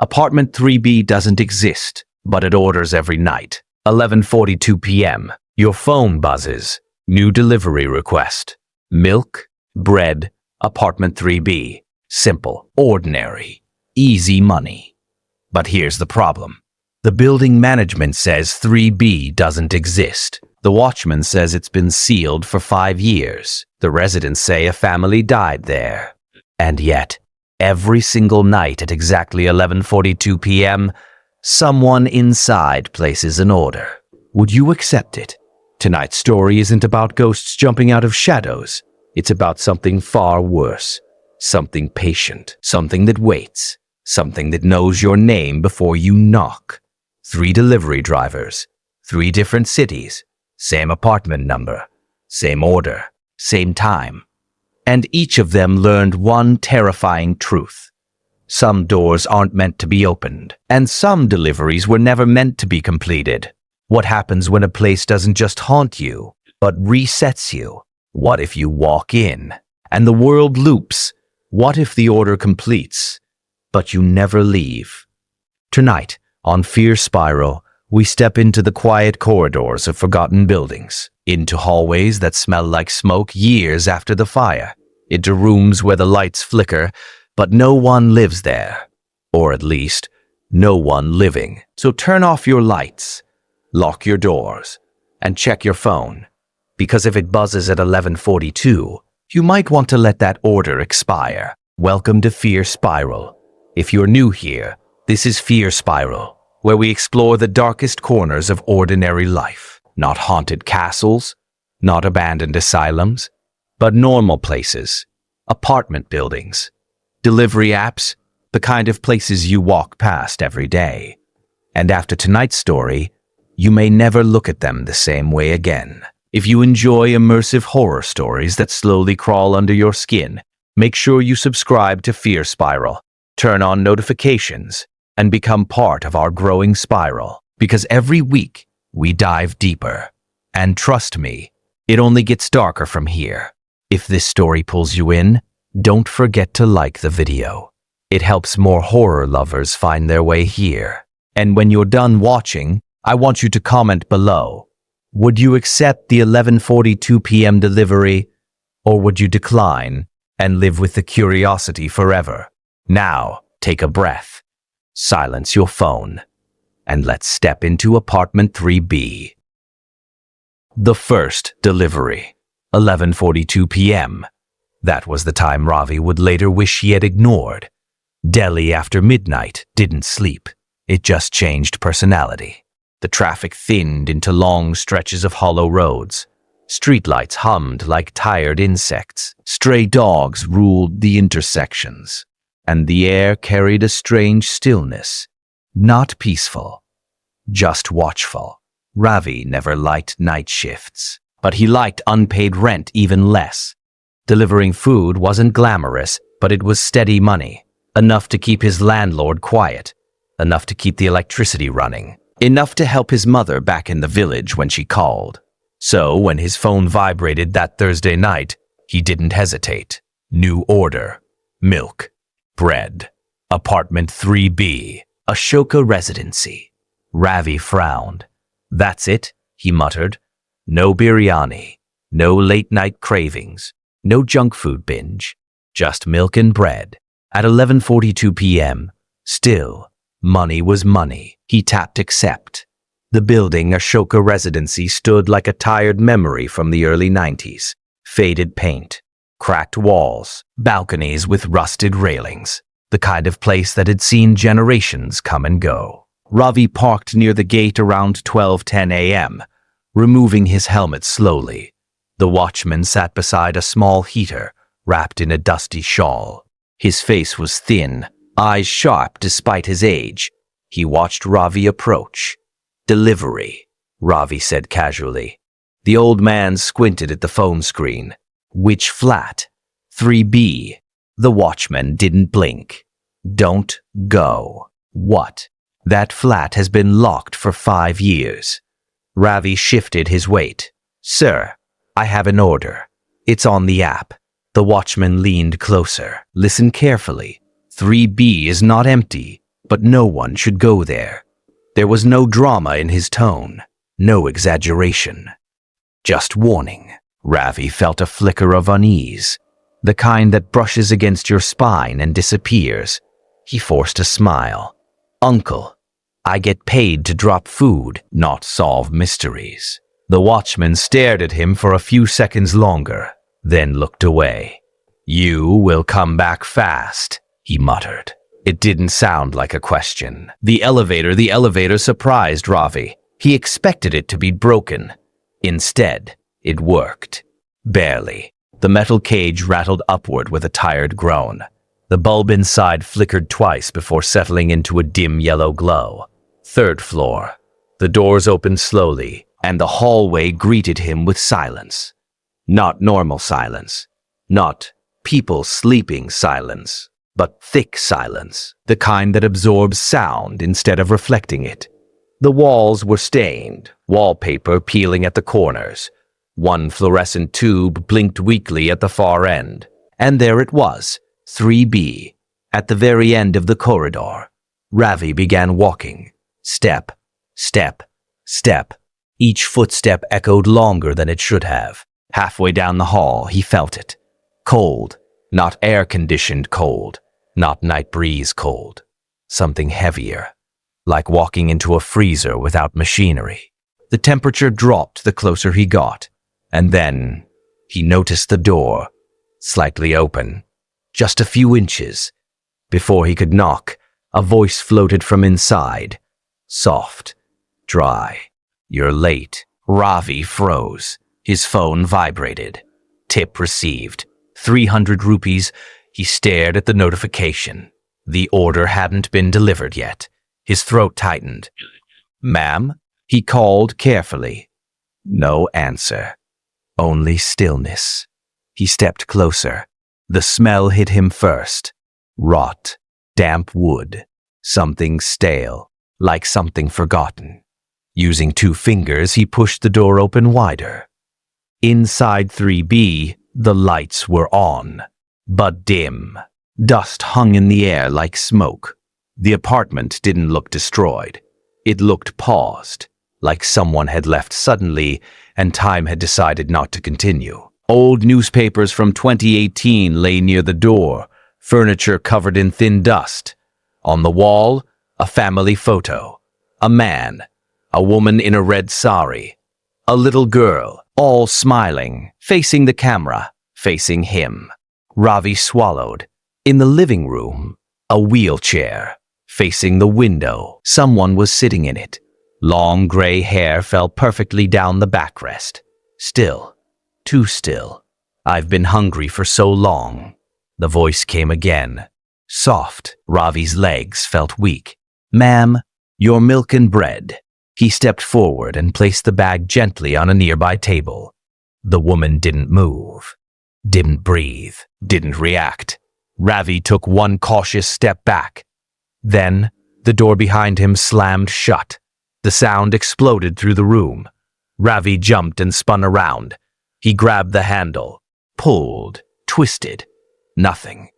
Apartment 3B doesn't exist, but it orders every night. 11:42 p.m. Your phone buzzes. New delivery request. Milk, bread, apartment 3B. Simple, ordinary, easy money. But here's the problem. The building management says 3B doesn't exist. The watchman says it's been sealed for 5 years. The residents say a family died there. And yet, every single night at exactly 11:42 p.m., someone inside places an order. Would you accept it? Tonight's story isn't about ghosts jumping out of shadows. It's about something far worse. Something patient. Something that waits. Something that knows your name before you knock. 3 delivery drivers. 3 different cities. Same apartment number. Same order. Same time. And each of them learned one terrifying truth. Some doors aren't meant to be opened, and some deliveries were never meant to be completed. What happens when a place doesn't just haunt you, but resets you? What if you walk in, and the world loops? What if the order completes, but you never leave? Tonight, on Fear Spiral, we step into the quiet corridors of forgotten buildings, into hallways that smell like smoke years after the fire, into rooms where the lights flicker, but no one lives there. Or at least, no one living. So turn off your lights, lock your doors, and check your phone. Because if it buzzes at 11:42, you might want to let that order expire. Welcome to Fear Spiral. If you're new here, this is Fear Spiral, where we explore the darkest corners of ordinary life. Not haunted castles, not abandoned asylums, but normal places, apartment buildings, delivery apps, the kind of places you walk past every day. And after tonight's story, you may never look at them the same way again. If you enjoy immersive horror stories that slowly crawl under your skin, make sure you subscribe to Fear Spiral, turn on notifications, and become part of our growing spiral. Because every week, we dive deeper. And trust me, it only gets darker from here. If this story pulls you in, don't forget to like the video. It helps more horror lovers find their way here. And when you're done watching, I want you to comment below. Would you accept the 11:42 p.m. delivery, or would you decline and live with the curiosity forever? Now, take a breath, silence your phone, and let's step into apartment 3B. The first delivery, 11:42 p.m. That was the time Ravi would later wish he had ignored. Delhi after midnight didn't sleep. It just changed personality. The traffic thinned into long stretches of hollow roads. Streetlights hummed like tired insects. Stray dogs ruled the intersections. And the air carried a strange stillness. Not peaceful, just watchful. Ravi never liked night shifts, but he liked unpaid rent even less. Delivering food wasn't glamorous, but it was steady money. Enough to keep his landlord quiet. Enough to keep the electricity running. Enough to help his mother back in the village when she called. So when his phone vibrated that Thursday night, he didn't hesitate. New order. Milk. Bread. Apartment 3B. Ashoka Residency. Ravi frowned. That's it, he muttered. No biryani. No late-night cravings. No junk food binge. Just milk and bread. At 11:42 p.m., still, money was money. He tapped accept. The building, Ashoka Residency, stood like a tired memory from the early 90s. Faded paint, cracked walls, balconies with rusted railings. The kind of place that had seen generations come and go. Ravi parked near the gate around 12:10 a.m., removing his helmet slowly. The watchman sat beside a small heater, wrapped in a dusty shawl. His face was thin, eyes sharp despite his age. He watched Ravi approach. Delivery, Ravi said casually. The old man squinted at the phone screen. Which flat? 3B. The watchman didn't blink. Don't go. What? That flat has been locked for 5 years. Ravi shifted his weight. Sir, I have an order. It's on the app. The watchman leaned closer. Listen carefully. 3B is not empty. but no one should go there. There was no drama in his tone, no exaggeration. Just warning. Ravi felt a flicker of unease, the kind that brushes against your spine and disappears. He forced a smile. "Uncle, I get paid to drop food, not solve mysteries." The watchman stared at him for a few seconds longer, then looked away. "You will come back fast," he muttered. It didn't sound like a question. The elevator surprised Ravi. He expected it to be broken. Instead, it worked. Barely. The metal cage rattled upward with a tired groan. The bulb inside flickered twice before settling into a dim yellow glow. Third floor. The doors opened slowly, and the hallway greeted him with silence. Not normal silence. Not people sleeping silence, but thick silence, the kind that absorbs sound instead of reflecting it. The walls were stained, wallpaper peeling at the corners. One fluorescent tube blinked weakly at the far end. And there it was, 3B, at the very end of the corridor. Ravi began walking. Step, step, step. Each footstep echoed longer than it should have. Halfway down the hall, he felt it. Cold, not air-conditioned cold, not night breeze cold. Something heavier, like walking into a freezer without machinery. The temperature dropped the closer he got, and then he noticed the door, slightly open, just a few inches. Before he could knock, a voice floated from inside, soft, dry. "You're late." Ravi froze. His phone vibrated. Tip received. 300 rupees. He stared at the notification. The order hadn't been delivered yet. His throat tightened. "Ma'am?" He called carefully. No answer. Only stillness. He stepped closer. The smell hit him first. Rot. Damp wood. Something stale, like something forgotten. Using 2 fingers, he pushed the door open wider. Inside 3B, the lights were on, but dim. Dust hung in the air like smoke. The apartment didn't look destroyed. It looked paused, like someone had left suddenly and time had decided not to continue. Old newspapers from 2018 lay near the door, furniture covered in thin dust. On the wall, a family photo. A man, a woman in a red sari, a little girl, all smiling, facing the camera, facing him. Ravi swallowed. In the living room, a wheelchair, facing the window. Someone was sitting in it. Long gray hair fell perfectly down the backrest. Still, too still. "I've been hungry for so long." The voice came again. Soft. Ravi's legs felt weak. "Ma'am, your milk and bread." He stepped forward and placed the bag gently on a nearby table. The woman didn't move, didn't breathe, didn't react. Ravi took one cautious step back. Then, the door behind him slammed shut. The sound exploded through the room. Ravi jumped and spun around. He grabbed the handle, pulled, twisted. Nothing.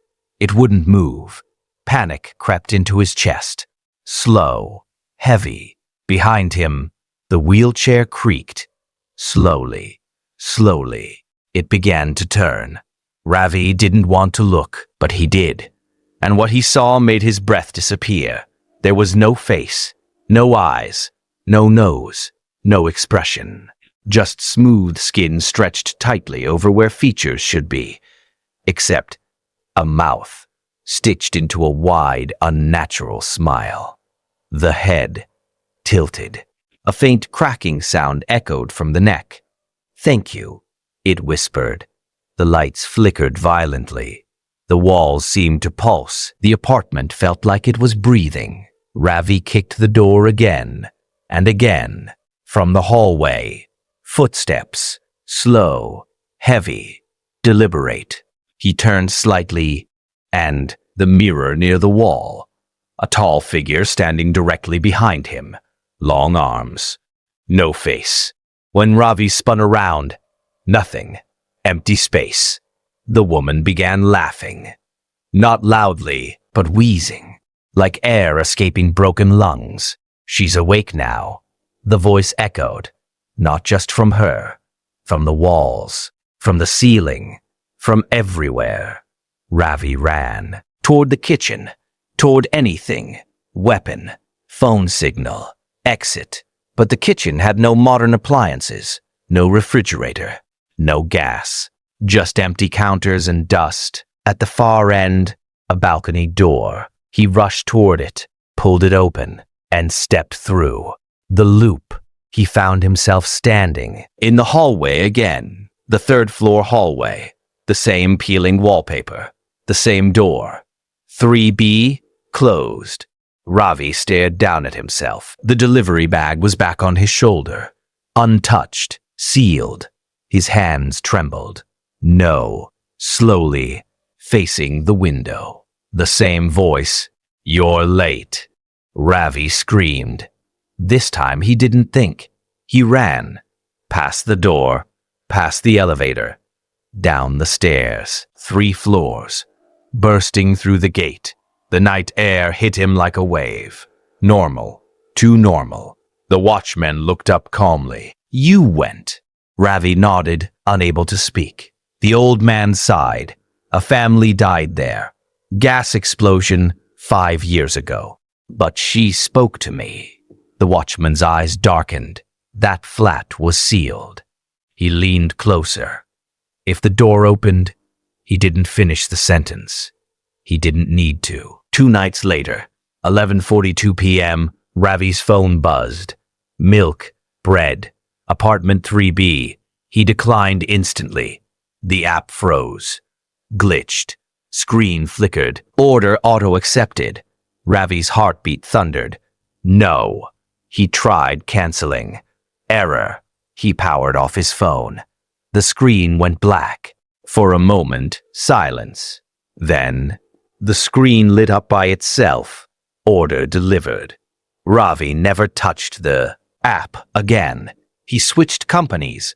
It wouldn't move. Panic crept into his chest. Slow, heavy. Behind him, the wheelchair creaked. Slowly, slowly, it began to turn. Ravi didn't want to look, but he did. And what he saw made his breath disappear. There was no face, no eyes, no nose, no expression. Just smooth skin stretched tightly over where features should be. Except a mouth, stitched into a wide, unnatural smile. The head tilted. A faint cracking sound echoed from the neck. "Thank you," it whispered. The lights flickered violently. The walls seemed to pulse. The apartment felt like it was breathing. Ravi kicked the door again and again. From the hallway, footsteps, slow, heavy, deliberate. He turned slightly, and the mirror near the wall. A tall figure standing directly behind him. Long arms. No face. When Ravi spun around, nothing. Empty space. The woman began laughing. Not loudly, but wheezing. like air escaping broken lungs. She's awake now. The voice echoed, not just from her, from the walls, from the ceiling, from everywhere. Ravi ran toward the kitchen, toward anything, weapon, phone signal, exit. But the kitchen had no modern appliances, no refrigerator, no gas, just empty counters and dust. At the far end, a balcony door. He rushed toward it, pulled it open, and stepped through. The loop. He found himself standing in the hallway again, the third-floor hallway, the same peeling wallpaper, the same door. 3B closed. Ravi stared down at himself. The delivery bag was back on his shoulder, untouched, sealed. His hands trembled. No, slowly, facing the window. The same voice. "You're late." Ravi screamed. This time he didn't think. He ran. Past the door, past the elevator, down the stairs, 3 floors. Bursting through the gate, the night air hit him like a wave. Normal. Too normal. The watchman looked up calmly. "You went." Ravi nodded, unable to speak. The old man sighed. A family died there. Gas explosion 5 years ago. "But she spoke to me." The watchman's eyes darkened. That flat was sealed. He leaned closer. If the door opened, he didn't finish the sentence. He didn't need to. 2 nights later, 11:42 p.m., Ravi's phone buzzed. Milk, bread, apartment 3B. He declined instantly. The app froze. Glitched. Screen flickered. Order auto-accepted. Ravi's heartbeat thundered. No. He tried canceling. Error. He powered off his phone. The screen went black. For a moment, silence. Then, the screen lit up by itself. Order delivered. Ravi never touched the app again. He switched companies,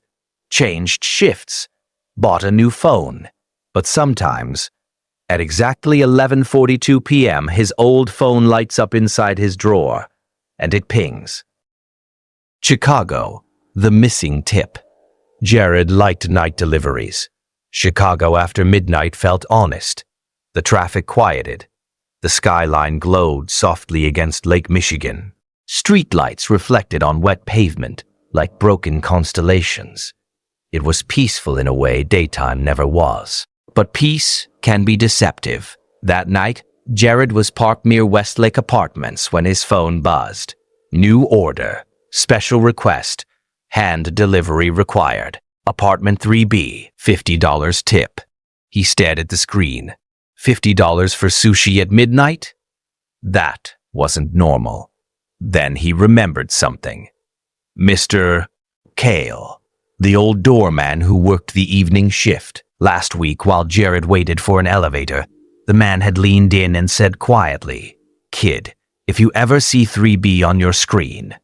changed shifts, bought a new phone. But sometimes, at exactly 11:42 p.m., his old phone lights up inside his drawer, and it pings. Chicago, the missing tip. Jared liked night deliveries. Chicago after midnight felt honest. The traffic quieted. The skyline glowed softly against Lake Michigan. Streetlights reflected on wet pavement like broken constellations. It was peaceful in a way daytime never was. But peace can be deceptive. That night, Jared was parked near Westlake Apartments when his phone buzzed. New order. Special request. Hand delivery required. Apartment 3B. $50 tip. He stared at the screen. $50 for sushi at midnight? That wasn't normal. Then he remembered something. Mr. Kale, the old doorman who worked the evening shift. Last week, while Jared waited for an elevator, the man had leaned in and said quietly, "Kid, if you ever see 3B on your screen,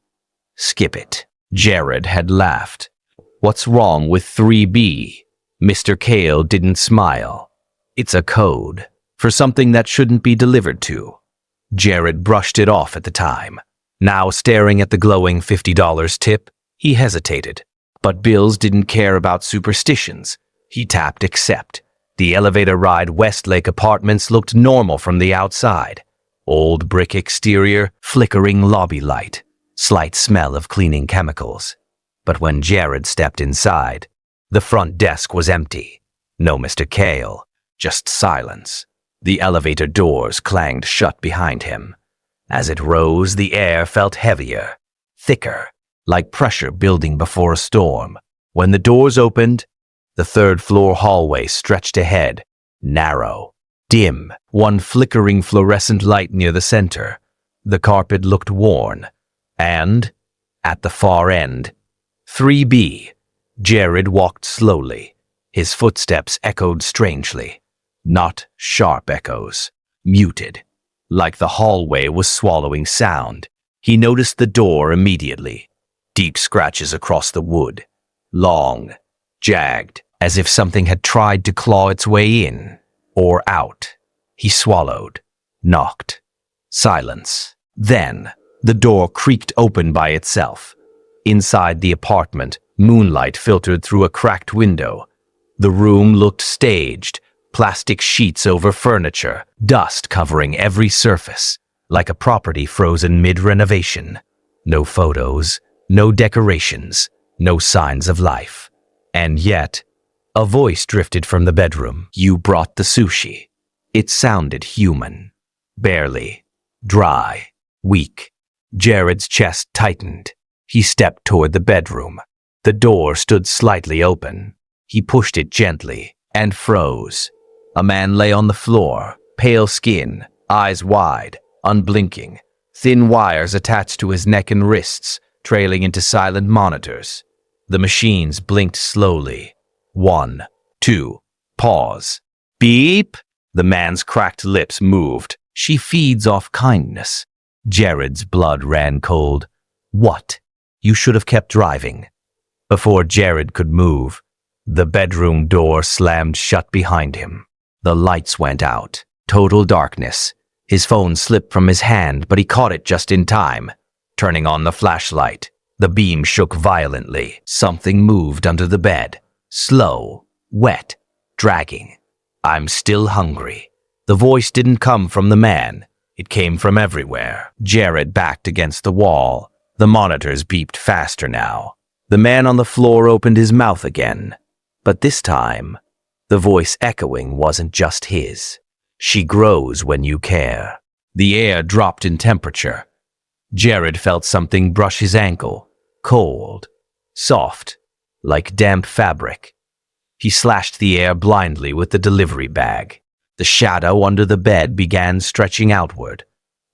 skip it." Jared had laughed. "What's wrong with 3B?" Mr. Kale didn't smile. "It's a code for something that shouldn't be delivered to." Jared brushed it off at the time. Now staring at the glowing $50 tip, he hesitated. But Bills didn't care about superstitions. He tapped accept. The elevator ride Westlake Apartments looked normal from the outside. Old brick exterior, flickering lobby light, slight smell of cleaning chemicals. But when Jared stepped inside, the front desk was empty. No Mr. Kale, just silence. The elevator doors clanged shut behind him. As it rose, the air felt heavier, thicker, like pressure building before a storm. When the doors opened, the third-floor hallway stretched ahead, narrow, dim, one flickering fluorescent light near the center. The carpet looked worn, and, at the far end, 3B, Jared walked slowly. His footsteps echoed strangely, not sharp echoes, muted, like the hallway was swallowing sound. He noticed the door immediately. Deep scratches across the wood, long, jagged, as if something had tried to claw its way in or out. He swallowed, knocked. Silence. Then, the door creaked open by itself. Inside the apartment, moonlight filtered through a cracked window. The room looked staged, plastic sheets over furniture, dust covering every surface, like a property frozen mid-renovation. No photos, no decorations, no signs of life. And yet, a voice drifted from the bedroom. "You brought the sushi." It sounded human. Barely. Dry. Weak. Jared's chest tightened. He stepped toward the bedroom. The door stood slightly open. He pushed it gently and froze. A man lay on the floor, pale skin, eyes wide, unblinking, thin wires attached to his neck and wrists, trailing into silent monitors. The machines blinked slowly. 1, 2, pause. Beep! The man's cracked lips moved. "She feeds off kindness." Jared's blood ran cold. "What? You should have kept driving." Before Jared could move, the bedroom door slammed shut behind him. The lights went out. Total darkness. His phone slipped from his hand, but he caught it just in time. Turning on the flashlight, the beam shook violently. Something moved under the bed. Slow, wet, dragging. "I'm still hungry." The voice didn't come from the man. It came from everywhere. Jared backed against the wall. The monitors beeped faster now. The man on the floor opened his mouth again. But this time, the voice echoing wasn't just his. "She grows when you care." The air dropped in temperature. Jared felt something brush his ankle. Cold. Soft. Like damp fabric. He slashed the air blindly with the delivery bag. The shadow under the bed began stretching outward.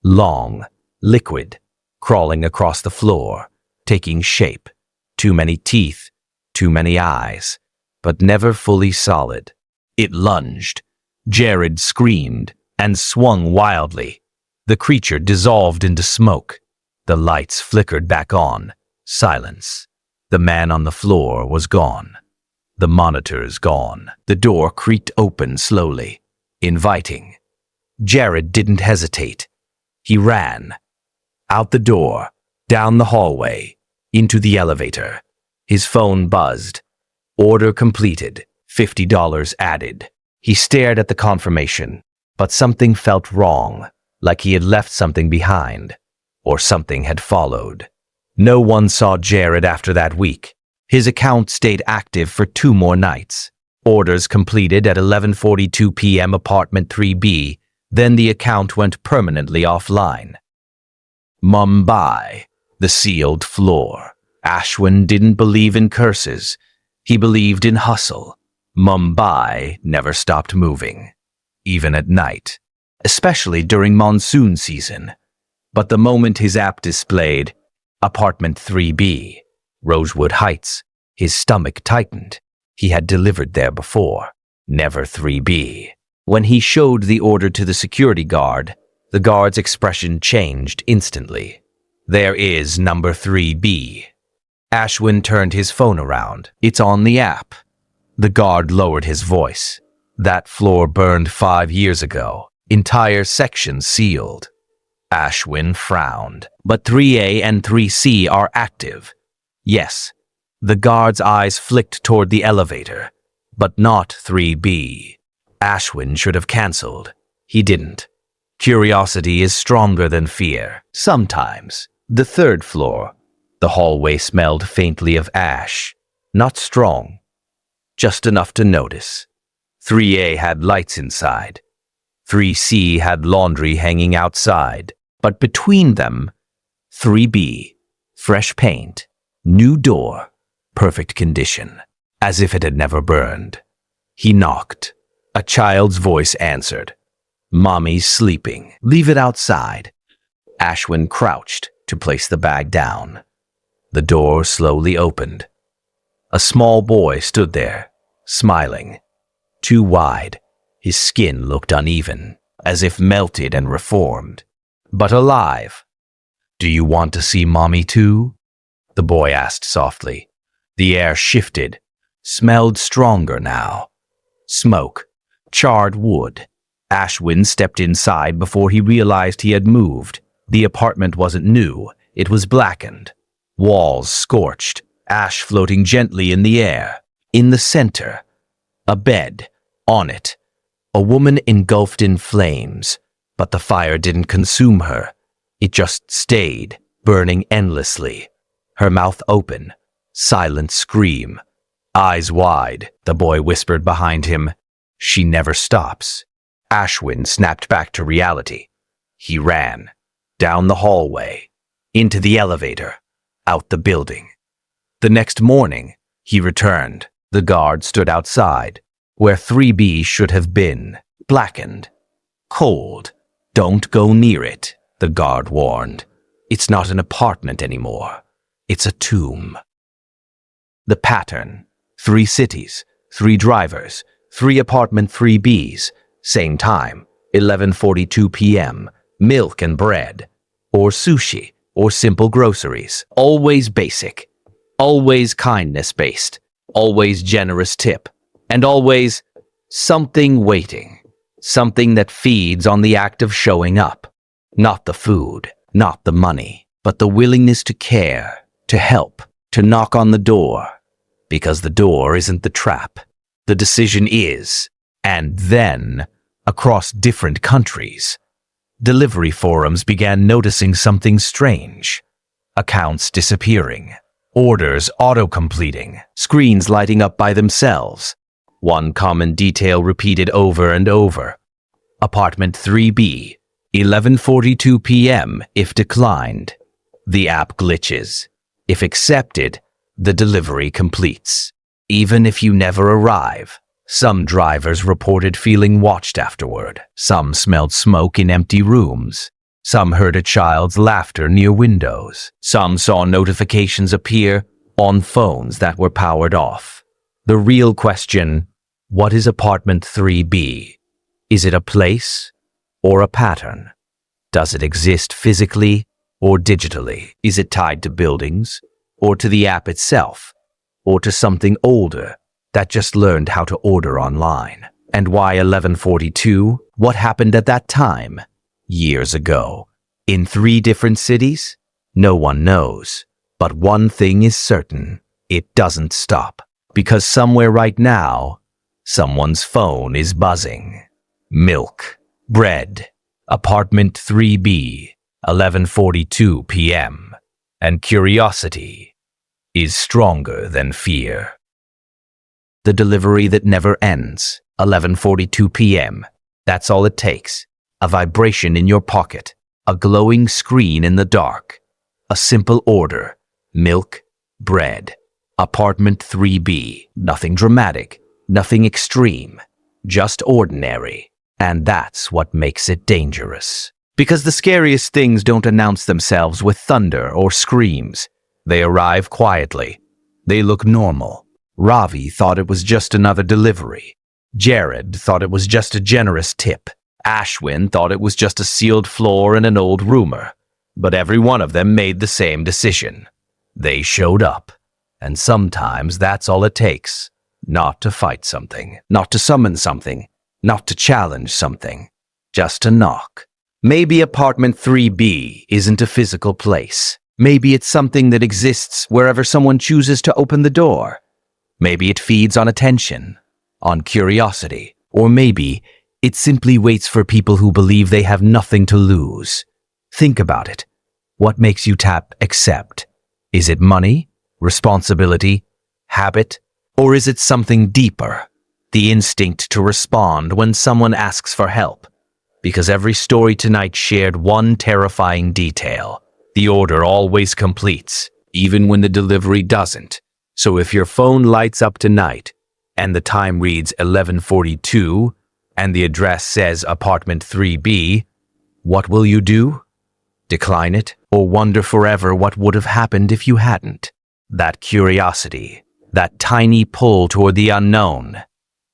Long. Liquid. Crawling across the floor. Taking shape. Too many teeth. Too many eyes. But never fully solid. It lunged. Jared screamed and swung wildly. The creature dissolved into smoke. The lights flickered back on. Silence. The man on the floor was gone. The monitors gone. The door creaked open slowly, inviting. Jared didn't hesitate. He ran. Out the door, down the hallway, into the elevator. His phone buzzed. Order completed. $50 added. He stared at the confirmation, but something felt wrong, like he had left something behind, or something had followed. No one saw Jared after that week. His account stayed active for 2 more nights. Orders completed at 11:42 p.m. apartment 3B, then the account went permanently offline. Mumbai, the sealed floor. Ashwin didn't believe in curses. He believed in hustle. Mumbai never stopped moving, even at night, especially during monsoon season. But the moment his app displayed apartment 3B, Rosewood Heights, his stomach tightened. He had delivered there before, never 3B. When he showed the order to the security guard, the guard's expression changed instantly. "There is number 3B. Ashwin turned his phone around. "It's on the app." The guard lowered his voice. "That floor burned 5 years ago. Entire section sealed." Ashwin frowned. "But 3A and 3C are active." "Yes." The guard's eyes flicked toward the elevator. "But not 3B." Ashwin should have canceled. He didn't. Curiosity is stronger than fear. Sometimes. The 3rd floor. The hallway smelled faintly of ash. Not strong. Just enough to notice. 3A had lights inside. 3C had laundry hanging outside. But between them, 3B, fresh paint, new door, perfect condition, as if it had never burned. He knocked. A child's voice answered. "Mommy's sleeping. Leave it outside." Ashwin crouched to place the bag down. The door slowly opened. A small boy stood there, smiling. Too wide, his skin looked uneven, as if melted and reformed, but alive. "Do you want to see Mommy too?" the boy asked softly. The air shifted, smelled stronger now. Smoke, charred wood, Ashwin stepped inside before he realized he had moved. The apartment wasn't new, it was blackened. Walls scorched, ash floating gently in the air. In the center, a bed. On it, a woman engulfed in flames. But the fire didn't consume her. It just stayed, burning endlessly. Her mouth open, silent scream. Eyes wide, the boy whispered behind him. She never stops. Ashwin snapped back to reality. He ran. Down the hallway. Into the elevator. Out the building. The next morning, he returned. The guard stood outside, where 3B should have been. Blackened. Cold. Don't go near it, the guard warned. It's not an apartment anymore. It's a tomb. The pattern. 3 cities, 3 drivers, 3 apartment 3Bs. Same time, 11:42 p.m. Milk and bread. Or sushi, or simple groceries. Always basic. Always kindness-based. Always generous tip. And always something waiting. Something that feeds on the act of showing up. Not the food, not the money, but the willingness to care, to help, to knock on the door. Because the door isn't the trap. The decision is. And then, across different countries, delivery forums began noticing something strange. Accounts disappearing. Orders auto-completing. Screens lighting up by themselves. One common detail repeated over and over. Apartment 3B, 11:42 p.m. if declined. The app glitches. If accepted, the delivery completes. Even if you never arrive. Some drivers reported feeling watched afterward. Some smelled smoke in empty rooms. Some heard a child's laughter near windows. Some saw notifications appear on phones that were powered off. The real question, what is apartment 3B? Is it a place or a pattern? Does it exist physically or digitally? Is it tied to buildings or to the app itself or to something older that just learned how to order online? And why 11:42? What happened at that time? Years ago. In 3 different cities? No one knows. But one thing is certain. It doesn't stop. Because somewhere right now, someone's phone is buzzing. Milk. Bread. Apartment 3B. 11:42 p.m. And curiosity is stronger than fear. The delivery that never ends. 11:42 p.m. That's all it takes. A vibration in your pocket. A glowing screen in the dark. A simple order. Milk. Bread. Apartment 3B. Nothing dramatic. Nothing extreme. Just ordinary. And that's what makes it dangerous. Because the scariest things don't announce themselves with thunder or screams. They arrive quietly. They look normal. Ravi thought it was just another delivery. Jared thought it was just a generous tip. Ashwin thought it was just a sealed floor and an old rumor. But every one of them made the same decision. They showed up. And sometimes that's all it takes. Not to fight something. Not to summon something. Not to challenge something. Just to knock. Maybe apartment 3B isn't a physical place. Maybe it's something that exists wherever someone chooses to open the door. Maybe it feeds on attention, on curiosity, or maybe it simply waits for people who believe they have nothing to lose. Think about it. What makes you tap accept? Is it money, responsibility, habit, or is it something deeper? The instinct to respond when someone asks for help. Because every story tonight shared one terrifying detail. The order always completes, even when the delivery doesn't. So if your phone lights up tonight, and the time reads 11:42, and the address says apartment 3B, what will you do? Decline it, or wonder forever what would have happened if you hadn't? That curiosity, that tiny pull toward the unknown,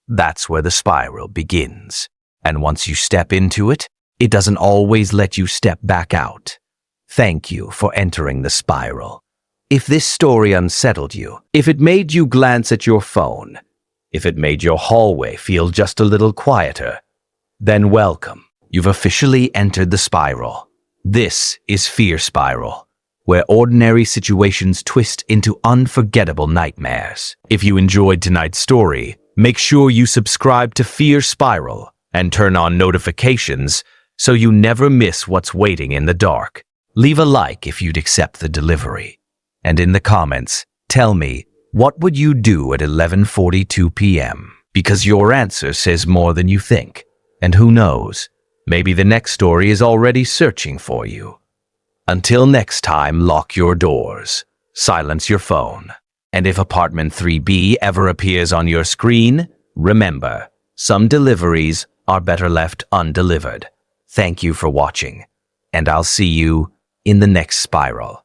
that's where the spiral begins. And once you step into it, it doesn't always let you step back out. Thank you for entering the spiral. If this story unsettled you, if it made you glance at your phone, if it made your hallway feel just a little quieter, Then welcome. You've officially entered the spiral. This is Fear Spiral, where ordinary situations twist into unforgettable nightmares. If you enjoyed tonight's story, make sure you subscribe to Fear Spiral and turn on notifications so you never miss what's waiting in the dark. Leave a like if you'd accept the delivery. And in the comments, tell me, what would you do at 11:42 p.m.? Because your answer says more than you think. And who knows, maybe the next story is already searching for you. Until next time, lock your doors, silence your phone, and if apartment 3B ever appears on your screen, remember, some deliveries are better left undelivered. Thank you for watching, and I'll see you in the next spiral.